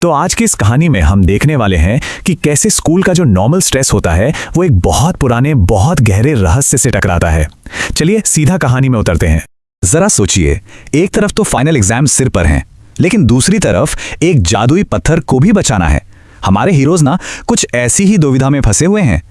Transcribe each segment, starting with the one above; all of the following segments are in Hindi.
तो आज की इस कहानी में हम देखने वाले हैं कि कैसे स्कूल का जो नॉर्मल स्ट्रेस होता है वो एक बहुत पुराने बहुत गहरे रहस्य से टकराता है। चलिए सीधा कहानी में उतरते हैं। जरा सोचिए, एक तरफ तो फाइनल एग्जाम सिर पर हैं, लेकिन दूसरी तरफ एक जादुई पत्थर को भी बचाना है। हमारे हीरोज ना कुछ ऐसी ही दुविधा में फंसे हुए हैं।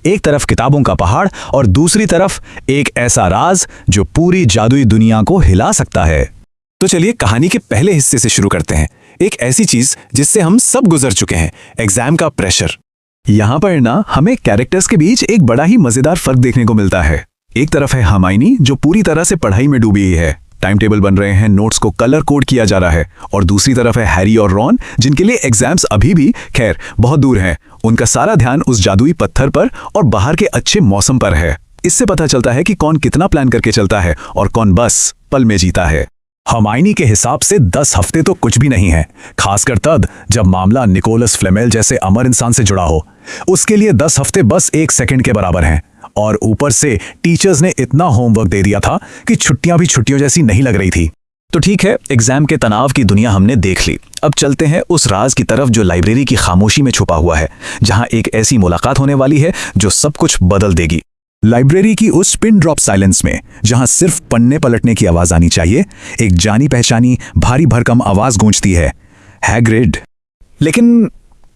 एक तरफ किताबों का पहाड़ और दूसरी तरफ एक ऐसा राज जो पूरी जादुई दुनिया को हिला सकता है। तो चलिए कहानी के पहले हिस्से से शुरू करते हैं। एक ऐसी चीज जिससे हम सब गुजर चुके हैं, एग्जाम का प्रेशर। यहाँ पर ना हमें कैरेक्टर्स के बीच एक बड़ा ही मजेदार फर्क देखने को मिलता है। एक तरफ है हरमाइनी जो पूरी तरह से पढ़ाई में डूबी है, टाइम टेबल बन रहे हैं, नोट्स को कलर कोड किया जा रहा है। और दूसरी तरफ है हैरी और रॉन जिनके लिए एग्जाम्स अभी भी खैर बहुत दूर हैं। उनका सारा ध्यान उस जादुई पत्थर पर और बाहर के अच्छे मौसम पर है। इससे पता चलता है कि कौन कितना प्लान करके चलता है और कौन बस पल में जीता है। हरमाइनी के हिसाब से 10 हफ्ते तो कुछ भी नहीं है, खासकर तब जब मामला निकोलस फ्लेमेल जैसे अमर इंसान से जुड़ा हो। उसके लिए 10 हफ्ते बस 1 सेकंड के बराबर हैं। और ऊपर से टीचर्स ने इतना होमवर्क दे दिया था कि छुट्टियां भी छुट्टियों जैसी नहीं लग रही थी। तो ठीक है, एग्जाम के तनाव की दुनिया हमने देख ली। अब चलते हैं उस राज की तरफ जो लाइब्रेरी की खामोशी में छुपा हुआ है, जहां एक ऐसी मुलाकात होने वाली है जो सब कुछ बदल देगी। लाइब्रेरी की उस पिन ड्रॉप साइलेंस में, जहां सिर्फ पन्ने पलटने की आवाज आनी चाहिए, एक जानी पहचानी भारी भरकम आवाज गूंजती है, हैग्रिड। लेकिन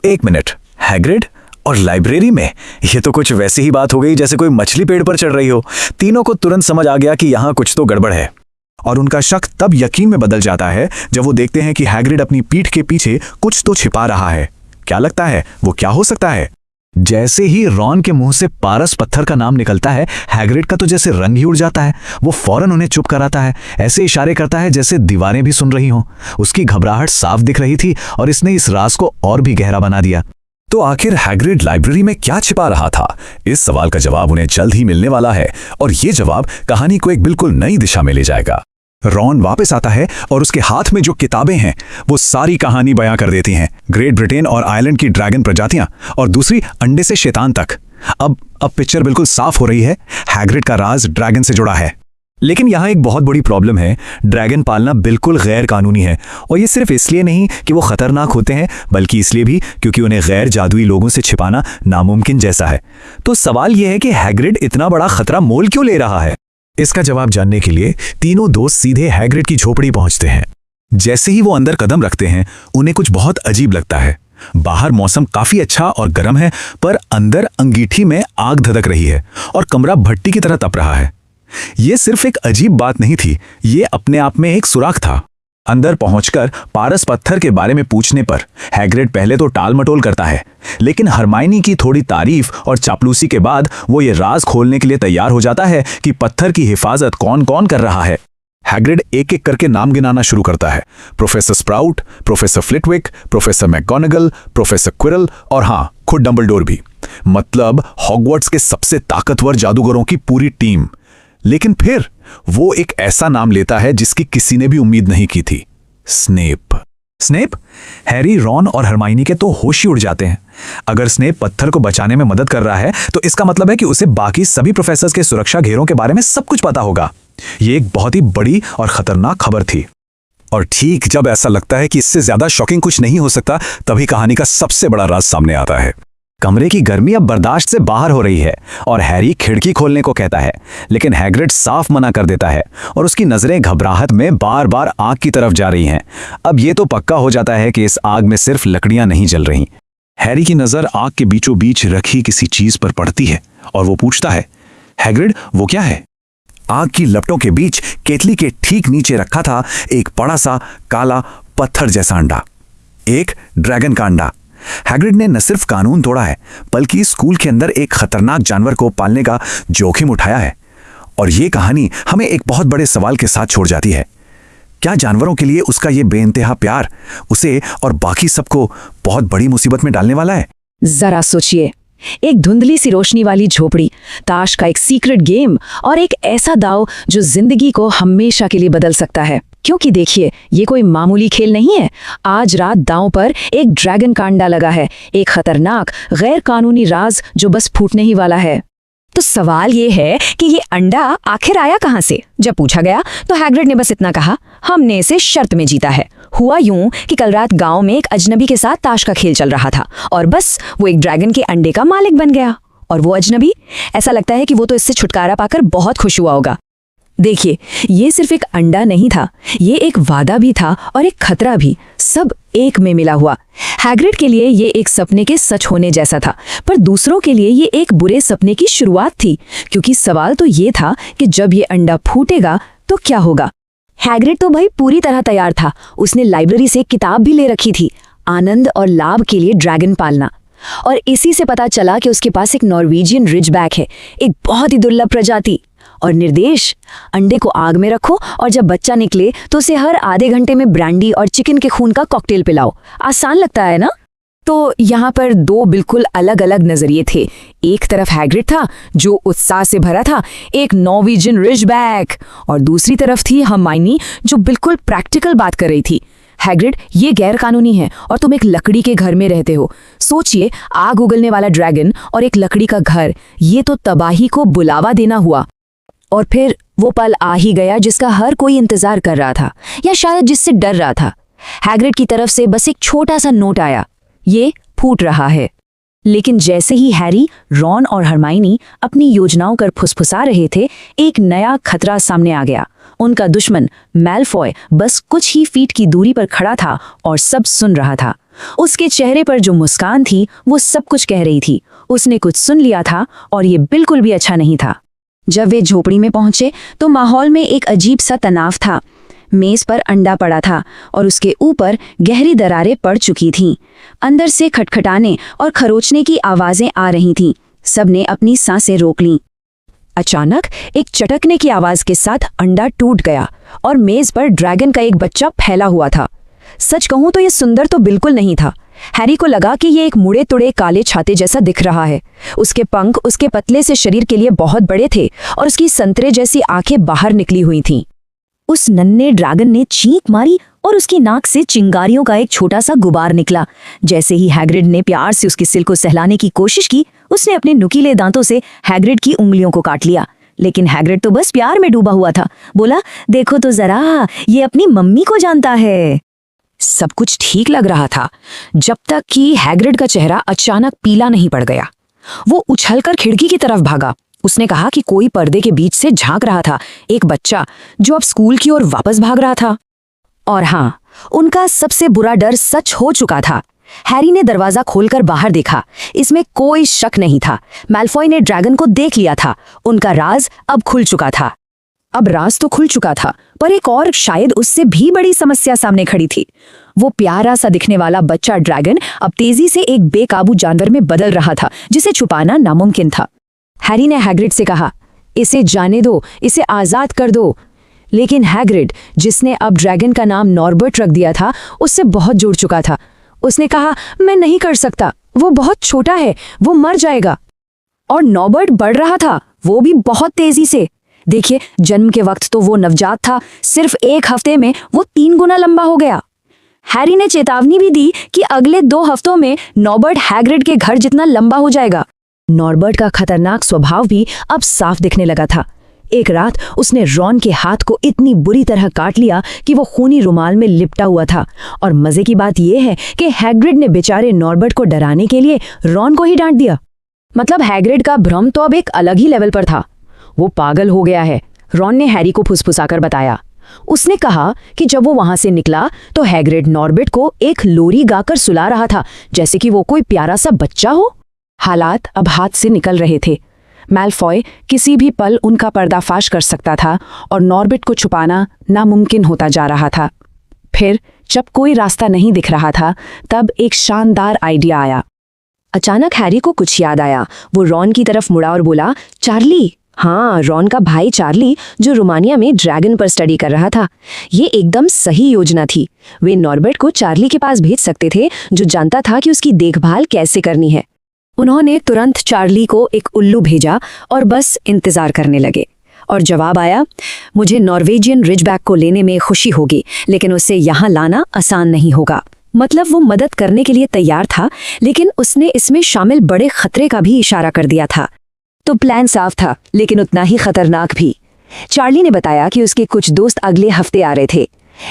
एक मिनट, हैग्रिड और लाइब्रेरी में? यह तो कुछ वैसी ही बात हो गई जैसे कोई मछली पेड़ पर चढ़ रही हो। तीनों को तुरंत समझ आ गया कि यहां कुछ तो गड़बड़ है। और उनका शक तब यकीन में बदल जाता है जब वो देखते हैं कि हैग्रिड अपनी पीठ के पीछे कुछ तो छिपा रहा है। क्या लगता है वो क्या हो सकता है? जैसे ही रॉन के मुंह से पारस पत्थर का नाम निकलता है, हैग्रिड का तो जैसे रंग ही उड़ जाता है। वो फौरन उन्हें चुप कराता है, ऐसे इशारे करता है जैसे दीवारें भी सुन रही हों। उसकी घबराहट साफ दिख रही थी और इसने इस राज को और भी गहरा बना दिया। तो आखिर हैग्रिड लाइब्रेरी में क्या छिपा रहा था? इस सवाल का जवाब उन्हें जल्द ही मिलने वाला है और ये जवाब कहानी को एक बिल्कुल नई दिशा में ले जाएगा। रॉन वापस आता है और उसके हाथ में जो किताबें हैं वो सारी कहानी बयां कर देती हैं। ग्रेट ब्रिटेन और आयरलैंड की ड्रैगन प्रजातियां और दूसरी अंडे से शैतान तक। अब पिक्चर बिल्कुल साफ हो रही है। हैग्रिड का राज ड्रैगन से जुड़ा है। लेकिन यहाँ एक बहुत बड़ी प्रॉब्लम है। ड्रैगन पालना बिल्कुल गैर कानूनी है, और ये सिर्फ इसलिए नहीं कि वो खतरनाक होते हैं, बल्कि इसलिए भी क्योंकि उन्हें गैर जादुई लोगों से छिपाना नामुमकिन जैसा है। तो सवाल यह है कि हैग्रिड इतना बड़ा खतरा मोल क्यों ले रहा है? इसका जवाब जानने के लिए तीनों दोस्त सीधे हैग्रिड की झोपड़ी पहुंचते हैं। जैसे ही वो अंदर कदम रखते हैं, उन्हें कुछ बहुत अजीब लगता है। बाहर मौसम काफी अच्छा और गर्म है, पर अंदर अंगीठी में आग धधक रही है और कमरा भट्टी की तरह तप रहा है। ये सिर्फ एक अजीब बात नहीं थी, ये अपने आप में एक सुराग था। अंदर पहुंचकर पारस पत्थर के बारे में पूछने पर हैग्रिड पहले तो टाल मटोल करता है, लेकिन हरमाइनी की थोड़ी तारीफ और चापलूसी के बाद वो ये राज खोलने के लिए तैयार हो जाता है कि पत्थर की हिफाजत कौन कौन कर रहा है। हैग्रिड एक एक करके नाम गिनाना शुरू करता है। Professor Sprout, professor Flitwick, professor McGonagall, professor Quirrell और हाँ, खुद डंबलडोर भी। मतलब हॉगवर्ट्स के सबसे ताकतवर जादूगरों की पूरी टीम। लेकिन फिर वो एक ऐसा नाम लेता है जिसकी किसी ने भी उम्मीद नहीं की थी, स्नेप। स्नेप? हैरी, रॉन और हरमाइनी के तो होश ही उड़ जाते हैं। अगर स्नेप पत्थर को बचाने में मदद कर रहा है तो इसका मतलब है कि उसे बाकी सभी प्रोफेसर्स के सुरक्षा घेरों के बारे में सब कुछ पता होगा। ये एक बहुत ही बड़ी और खतरनाक खबर थी। और ठीक जब ऐसा लगता है कि इससे ज्यादा शॉकिंग कुछ नहीं हो सकता, तभी कहानी का सबसे बड़ा राज सामने आता है। कमरे की गर्मी अब बर्दाश्त से बाहर हो रही है और हैरी खिड़की खोलने को कहता है, लेकिन हैग्रिड साफ मना कर देता है और उसकी नजरें घबराहट में बार बार आग की तरफ जा रही हैं। अब ये तो पक्का हो जाता है कि इस आग में सिर्फ लकड़ियां नहीं जल रही। हैरी की नजर आग के बीचों बीच रखी किसी चीज पर पड़ती है और वो पूछता है, हैग्रिड वो क्या है? आग की लपटों के बीच केतली के ठीक नीचे रखा था एक बड़ा सा काला पत्थर जैसा अंडा, एक ड्रैगन का अंडा। हैग्रिड ने न सिर्फ कानून तोड़ा है, बल्कि स्कूल के अंदर एक खतरनाक जानवर को पालने का जोखिम उठाया है। और ये कहानी हमें एक बहुत बड़े सवाल के साथ छोड़ जाती है। क्या जानवरों के लिए उसका ये बेइंतहा प्यार उसे और बाकी सबको बहुत बड़ी मुसीबत में डालने वाला है? जरा सोचिए, एक धुंधली सी रोशनी वाली झोपड़ी, ताश का एक सीक्रेट गेम और एक ऐसा दांव जो जिंदगी को हमेशा के लिए बदल सकता है। क्योंकि देखिए, ये कोई मामूली खेल नहीं है। आज रात दांव पर एक ड्रैगन का अंडा लगा है, एक खतरनाक गैर कानूनी राज जो बस फूटने ही वाला है। तो सवाल ये है कि ये अंडा आखिर आया कहाँ से? जब पूछा गया तो हैग्रिड ने बस इतना कहा, हमने इसे शर्त में जीता है। हुआ यूं कि कल रात गांव में एक अजनबी के साथ ताश का खेल चल रहा था और बस वो एक ड्रैगन के अंडे का मालिक बन गया। और वो अजनबी, ऐसा लगता है कि वो तो इससे छुटकारा पाकर बहुत खुश हुआ होगा। देखिए, ये सिर्फ एक अंडा नहीं था, ये एक वादा भी था और एक खतरा भी, सब एक में मिला हुआ। हैग्रिड के लिए ये एक सपने के सच होने जैसा था, पर दूसरों के लिए ये एक बुरे सपने की शुरुआत थी, क्योंकि सवाल तो ये था कि जब ये अंडा फूटेगा तो क्या होगा। हैग्रिड तो भाई पूरी तरह तैयार था। उसने लाइब्रेरी से एक किताब भी ले रखी थी, आनंद और लाभ के लिए ड्रैगन पालना। और इसी से पता चला कि उसके पास एक नॉर्वेजियन रिजबैक है, एक बहुत ही दुर्लभ प्रजाति। और निर्देश, अंडे को आग में रखो और जब बच्चा निकले तो उसे हर आधे घंटे में ब्रांडी और चिकन के खून का कॉकटेल पिलाओ। आसान लगता है ना? तो यहाँ पर दो बिल्कुल अलग अलग नजरिए थे। एक तरफ हैग्रिड था जो उत्साह से भरा था, एक नॉर्वेजियन रिजबैक, और दूसरी तरफ थी हरमाइनी जो बिल्कुल प्रैक्टिकल बात कर रही थी। हैग्रिड, ये गैर कानूनी है और तुम एक लकड़ी के घर में रहते हो। सोचिए, आग उगलने वाला ड्रैगन और एक लकड़ी का घर, ये तो तबाही को बुलावा देना हुआ। और फिर वो पल आ ही गया जिसका हर कोई इंतजार कर रहा था, या शायद जिससे डर रहा था। हैग्रिड की तरफ से बस एक छोटा सा नोट आया, ये फूट रहा है। लेकिन जैसे ही हैरी, रॉन और हरमाइनी अपनी योजनाओं कर फुसफुसा रहे थे, एक नया खतरा सामने आ गया। उनका दुश्मन मैलफॉय बस कुछ ही फीट की दूरी पर खड़ा था और सब सुन रहा था। उसके चेहरे पर जो मुस्कान थी वो सब कुछ कह रही थी। उसने कुछ सुन लिया था और ये बिल्कुल भी अच्छा नहीं था। जब वे झोपड़ी में पहुंचे तो माहौल में एक अजीब सा तनाव था। मेज पर अंडा पड़ा था और उसके ऊपर गहरी दरारें पड़ चुकी थीं। अंदर से खटखटाने और खरोचने की आवाजें आ रही थीं। सबने अपनी सांसें रोक लीं। अचानक एक चटकने की आवाज के साथ अंडा टूट गया और मेज पर ड्रैगन का एक बच्चा फैला हुआ था। सच कहूं तो ये सुंदर तो बिल्कुल नहीं था। हैरी को लगा कि ये एक मुड़े तुड़े काले छाते जैसा दिख रहा है। उसके पंख उसके पतले से शरीर के लिए बहुत बड़े थे और उसकी संतरे जैसी आंखें बाहर निकली हुई थीं। उस नन्हे ड्रैगन ने चीख मारी और उसकी नाक से चिंगारियों का एक छोटा सा गुबार निकला। जैसे ही हैग्रिड ने प्यार से उसके सिर को सहलाने की कोशिश की, उसने अपने नुकीले दांतों से हैग्रिड की उंगलियों को काट लिया। लेकिन हैग्रिड तो बस प्यार में डूबा हुआ था। बोला, देखो तो जरा, ये अपनी मम्मी को जानता है। सब कुछ ठीक लग रहा था जब तक कि हैग्रिड का चेहरा अचानक पीला नहीं पड़ गया। वो उछलकर खिड़की की तरफ भागा। उसने कहा कि कोई पर्दे के बीच से झांक रहा था, एक बच्चा जो अब स्कूल की ओर वापस भाग रहा था। और हाँ, उनका सबसे बुरा डर सच हो चुका था। हैरी ने दरवाजा खोलकर बाहर देखा। इसमें कोई शक नहीं था, मैलफॉय ने ड्रैगन को देख लिया था। उनका राज अब खुल चुका था। अब राज तो खुल चुका था, पर एक और शायद उससे भी बड़ी समस्या सामने खड़ी थी। वो प्यारा सा दिखने वाला बच्चा ड्रैगन अब तेजी से एक बेकाबू जानवर में बदल रहा था, जिसे छुपाना नामुमकिन था। हैरी ने हैग्रिड से कहा, इसे जाने दो, इसे आजाद कर दो। लेकिन हैग्रिड, जिसने अब ड्रैगन का नाम नॉर्बर्ट रख दिया था, उससे बहुत जुड़ चुका था। उसने कहा, मैं नहीं कर सकता, वो बहुत छोटा है, वो मर जाएगा। और नॉर्बर्ट बढ़ रहा था, वो भी बहुत तेजी से। देखिए, जन्म के वक्त तो वो नवजात था, सिर्फ एक हफ्ते में वो 3 गुना लंबा हो गया। हैरी ने चेतावनी भी दी कि अगले 2 हफ्तों में नॉर्बर्ट हैग्रिड के घर जितना लंबा हो जाएगा। नॉर्बर्ट का खतरनाक स्वभाव भी अब साफ दिखने लगा था। एक रात उसने रॉन के हाथ को इतनी बुरी तरह काट लिया कि वो खूनी रुमाल में लिपटा हुआ था। और मजे की बात यह है कि हैग्रिड ने बेचारे नॉर्बर्ट को डराने के लिए रॉन को ही डांट दिया। मतलब हैग्रिड का भ्रम तो अब एक अलग ही लेवल पर था। वो पागल हो गया है, रॉन ने हैरी को फुसफुसाकर बताया। उसने कहा कि जब वो वहां से निकला तो हैग्रिड नॉर्बर्ट को एक लोरी गाकर सुला रहा था, जैसे कि वो कोई प्यारा सा बच्चा हो। हालात अब हाथ से निकल रहे थे। मैलफॉय किसी भी पल उनका पर्दाफाश कर सकता था और नॉर्बर्ट को छुपाना नामुमकिन होता जा रहा था। फिर जब कोई रास्ता नहीं दिख रहा था, तब एक शानदार आइडिया आया। अचानक हैरी को कुछ याद आया। वो रॉन की तरफ मुड़ा और बोला, चार्ली। हाँ, रॉन का भाई चार्ली, जो रोमानिया में ड्रैगन पर स्टडी कर रहा था। ये एकदम सही योजना थी। वे नॉर्बर्ट को चार्ली के पास भेज सकते थे, जो जानता था कि उसकी देखभाल कैसे करनी है। उन्होंने तुरंत चार्ली को एक उल्लू भेजा और बस इंतजार करने लगे। और जवाब आया, मुझे नॉर्वेजियन रिजबैक को लेने में खुशी होगी, लेकिन उसे यहाँ लाना आसान नहीं होगा। मतलब वो मदद करने के लिए तैयार था, लेकिन उसने इसमें शामिल बड़े खतरे का भी इशारा कर दिया था। तो प्लान साफ था, लेकिन उतना ही खतरनाक भी। चार्ली ने बताया कि उसके कुछ दोस्त अगले हफ्ते आ रहे थे।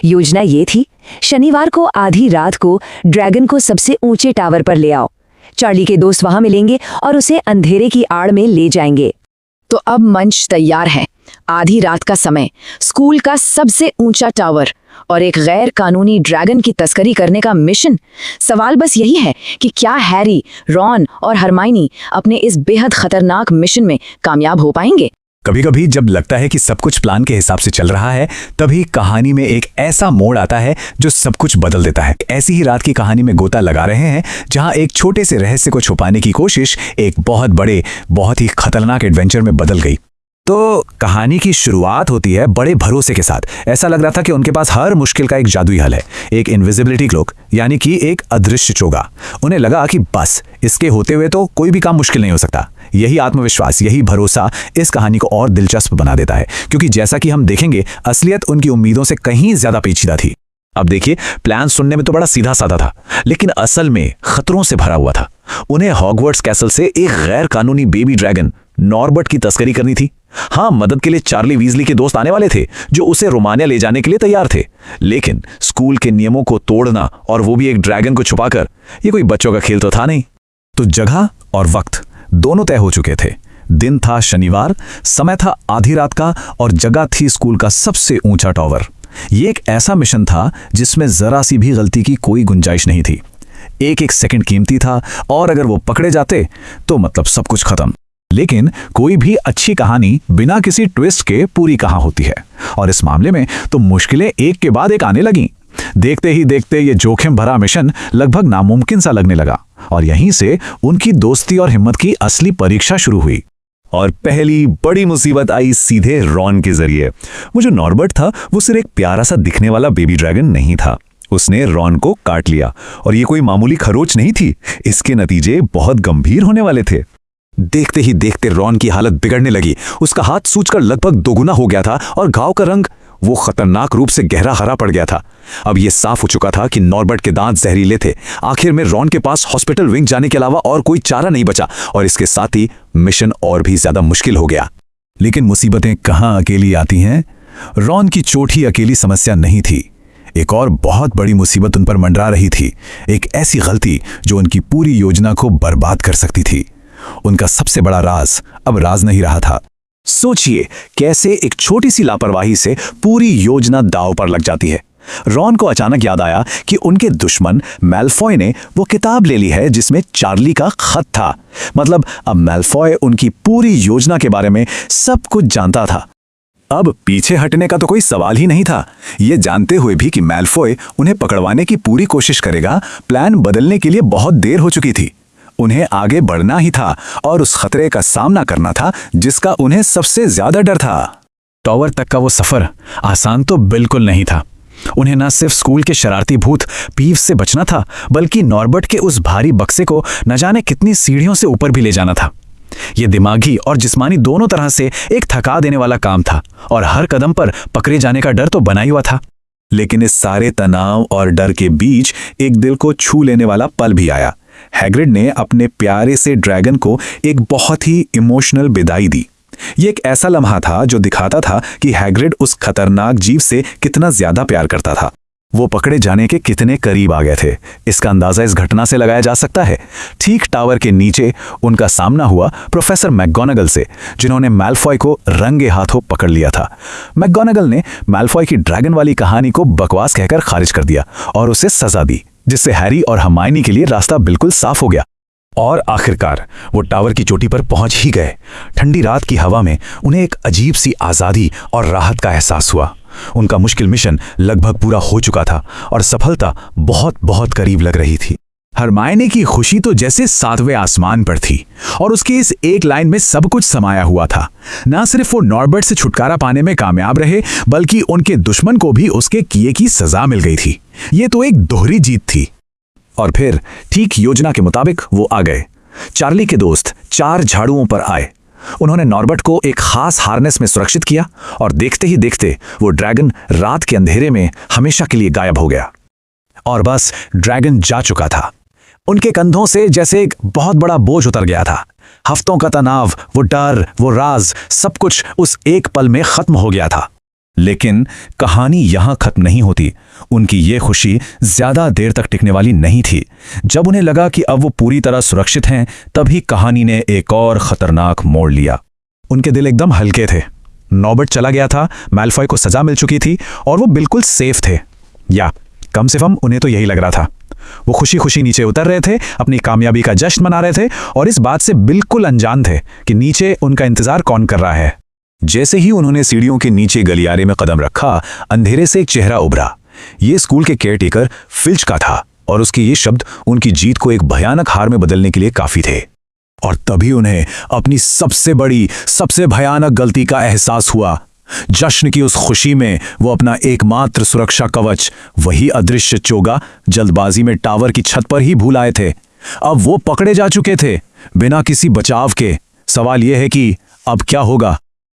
योजना ये थी, शनिवार को आधी रात को ड्रैगन को सबसे ऊंचे टावर पर ले आओ। चार्ली के दोस्त वहां मिलेंगे और उसे अंधेरे की आड़ में ले जाएंगे। तो अब मंच तैयार है। आधी रात का समय, स्कूल का सबसे ऊंचा टावर और एक गैर कानूनी ड्रैगन की तस्करी करने का मिशन। सवाल बस यही है कि क्या हैरी, रॉन और हरमाइनी अपने इस बेहद खतरनाक मिशन में कामयाब हो पाएंगे? कभी कभी जब लगता है कि सब कुछ प्लान के हिसाब से चल रहा है, तभी कहानी में एक ऐसा मोड़ आता है जो सब कुछ बदल देता है। ऐसी ही रात की कहानी में गोता लगा रहे हैं, जहां एक छोटे से रहस्य को छुपाने की कोशिश एक बहुत बड़े, बहुत ही खतरनाक एडवेंचर में बदल गई। तो कहानी की शुरुआत होती है बड़े भरोसे के साथ। ऐसा लग रहा था कि उनके पास हर मुश्किल का एक जादुई हल है, एक इनविजिबिलिटी क्लोक, यानी कि एक अदृश्य चोगा। उन्हें लगा कि बस इसके होते हुए तो कोई भी काम मुश्किल नहीं हो सकता। यही आत्मविश्वास, यही भरोसा इस कहानी को और दिलचस्प बना देता है, क्योंकि जैसा कि हम देखेंगे, असलियत उनकी उम्मीदों से कहीं ज्यादा पेचीदा थी। अब देखिए, प्लान सुनने में तो बड़ा सीधा साधा था, लेकिन असल में खतरों से भरा हुआ था। उन्हें हॉगवर्ट्स कैसल से एक गैर कानूनी बेबी ड्रैगन नॉर्बर्ट की तस्करी करनी थी। हाँ, मदद के लिए चार्ली वीजली के दोस्त आने वाले थे, जो उसे रोमानिया ले जाने के लिए तैयार थे। लेकिन स्कूल के नियमों को तोड़ना, और वो भी एक ड्रैगन को छुपाकर, ये कोई बच्चों का खेल तो था नहीं। तो जगह और वक्त दोनों तय हो चुके थे। दिन था शनिवार, समय था आधी रात का, और जगह थी स्कूल का सबसे ऊंचा टावर। ये एक ऐसा मिशन था जिसमें जरा सी भी गलती की कोई गुंजाइश नहीं थी। एक एक सेकंड कीमती था, और अगर वो पकड़े जाते तो मतलब सब कुछ खत्म। लेकिन कोई भी अच्छी कहानी बिना किसी ट्विस्ट के पूरी कहाँ होती है, और इस मामले में तो मुश्किलें एक के बाद एक आने लगीं। देखते ही देखते ये जोखिम भरा मिशन लगभग नामुमकिन सा लगने लगा, और यहीं से उनकी दोस्ती और हिम्मत की असली परीक्षा शुरू हुई। और पहली बड़ी मुसीबत आई सीधे रॉन के जरिए। वो जो नॉर्बर्ट था, वो सिर्फ एक प्यारा सा दिखने वाला बेबी ड्रैगन नहीं था। उसने रॉन को काट लिया, और ये कोई मामूली खरोच नहीं थी। इसके नतीजे बहुत गंभीर होने वाले थे। देखते ही देखते रॉन की हालत बिगड़ने लगी। उसका हाथ सूजकर लगभग दोगुना हो गया था, और घाव का रंग वो खतरनाक रूप से गहरा हरा पड़ गया था। अब यह साफ हो चुका था कि नॉर्बर्ट के दांत जहरीले थे। आखिर में रॉन के पास हॉस्पिटल विंग जाने के अलावा और कोई चारा नहीं बचा, और इसके साथ ही मिशन और भी ज्यादा मुश्किल हो गया। लेकिन मुसीबतें कहां अकेली आती हैं? रॉन की चोट ही अकेली समस्या नहीं थी। एक और बहुत बड़ी मुसीबत उन पर मंडरा रही थी, एक ऐसी गलती जो उनकी पूरी योजना को बर्बाद कर सकती थी। उनका सबसे बड़ा राज अब राज नहीं रहा था। सोचिए कैसे एक छोटी सी लापरवाही से पूरी योजना दांव पर लग जाती है। रॉन को अचानक याद आया कि उनके दुश्मन मैल्फॉय ने वो किताब ले ली है जिसमें चार्ली का खत था। मतलब अब मैल्फॉय उनकी पूरी योजना के बारे में सब कुछ जानता था। अब पीछे हटने का तो कोई सवाल ही नहीं था। ये जानते हुए भी कि मैल्फॉय उन्हें पकड़वाने की पूरी कोशिश करेगा, प्लान बदलने के लिए बहुत देर हो चुकी थी। उन्हें आगे बढ़ना ही था, और उस खतरे का सामना करना था जिसका उन्हें सबसे ज्यादा डर था। टावर तक का वो सफर आसान तो बिल्कुल नहीं था। उन्हें न सिर्फ स्कूल के शरारती भूत पीव से बचना था, बल्कि नॉर्बर्ट के उस भारी बक्से को न जाने कितनी सीढ़ियों से ऊपर भी ले जाना था। यह दिमागी और जिस्मानी दोनों तरह से एक थका देने वाला काम था, और हर कदम पर पकड़े जाने का डर तो बना ही हुआ था। लेकिन इस सारे तनाव और डर के बीच एक दिल को छू लेने वाला पल भी आया। हैग्रिड ने अपने प्यारे से ड्रैगन को एक बहुत ही इमोशनल विदाई दी। ये एक ऐसा लम्हा था जो दिखाता था कि हैग्रिड उस खतरनाक जीव से कितना ज्यादा प्यार करता था। वो पकड़े जाने के कितने करीब आ गए थे, इसका अंदाजा इस घटना से लगाया जा सकता है। ठीक टावर के नीचे उनका सामना हुआ प्रोफेसर मैकगोनागल से, जिन्होंने मैल्फॉय को रंगे हाथों पकड़ लिया था। मैकगोनागल ने मैल्फॉय की ड्रैगन वाली कहानी को बकवास कहकर खारिज कर दिया और उसे सजा दी, जिससे हैरी और हरमाइनी के लिए रास्ता बिल्कुल साफ हो गया। और आखिरकार वो टावर की चोटी पर पहुंच ही गए। ठंडी रात की हवा में उन्हें एक अजीब सी आज़ादी और राहत का एहसास हुआ। उनका मुश्किल मिशन लगभग पूरा हो चुका था और सफलता बहुत बहुत करीब लग रही थी। हरमाइनी की खुशी तो जैसे सातवें आसमान पर थी, और उसकी इस एक लाइन में सब कुछ समाया हुआ था। न सिर्फ वो नॉर्बर्ट से छुटकारा पाने में कामयाब रहे, बल्कि उनके दुश्मन को भी उसके किए की सजा मिल गई थी। ये तो एक दोहरी जीत थी। और फिर ठीक योजना के मुताबिक वो आ गए। चार्ली के दोस्त 4 झाड़ुओं पर आए। उन्होंने नॉर्बर्ट को एक खास हार्नेस में सुरक्षित किया, और देखते ही देखते वो ड्रैगन रात के अंधेरे में हमेशा के लिए गायब हो गया। और बस ड्रैगन जा चुका था। उनके कंधों से जैसे एक बहुत बड़ा बोझ उतर गया था। हफ्तों का तनाव, वो डर, वो राज, सब कुछ उस एक पल में खत्म हो गया था। लेकिन कहानी यहां खत्म नहीं होती। उनकी ये खुशी ज्यादा देर तक टिकने वाली नहीं थी। जब उन्हें लगा कि अब वो पूरी तरह सुरक्षित हैं, तभी कहानी ने एक और खतरनाक मोड़ लिया। उनके दिल एकदम हल्के थे। नौबत चला गया था, मैल्फॉय को सजा मिल चुकी थी और वो बिल्कुल सेफ थे, या कम से कम उन्हें तो यही लग रहा था। वो खुशी खुशी नीचे उतर रहे थे, अपनी कामयाबी का जश्न मना रहे थे और इस बात से बिल्कुल अनजान थे कि नीचे उनका इंतजार कौन कर रहा है। जैसे ही उन्होंने सीढ़ियों के नीचे गलियारे में कदम रखा, अंधेरे से एक चेहरा उभरा। ये स्कूल के केयरटेकर फिल्च का था और उसके ये शब्द उनकी जीत को एक भयानक हार में बदलने के लिए काफी थे। और तभी उन्हें अपनी सबसे बड़ी, सबसे भयानक गलती का एहसास हुआ। जश्न की उस खुशी में वो अपना एकमात्र सुरक्षा कवच, वही अदृश्य चोगा, जल्दबाजी में टावर की छत पर ही भूल आए थे। अब वो पकड़े जा चुके थे, बिना किसी बचाव के। सवाल यह है कि अब क्या होगा।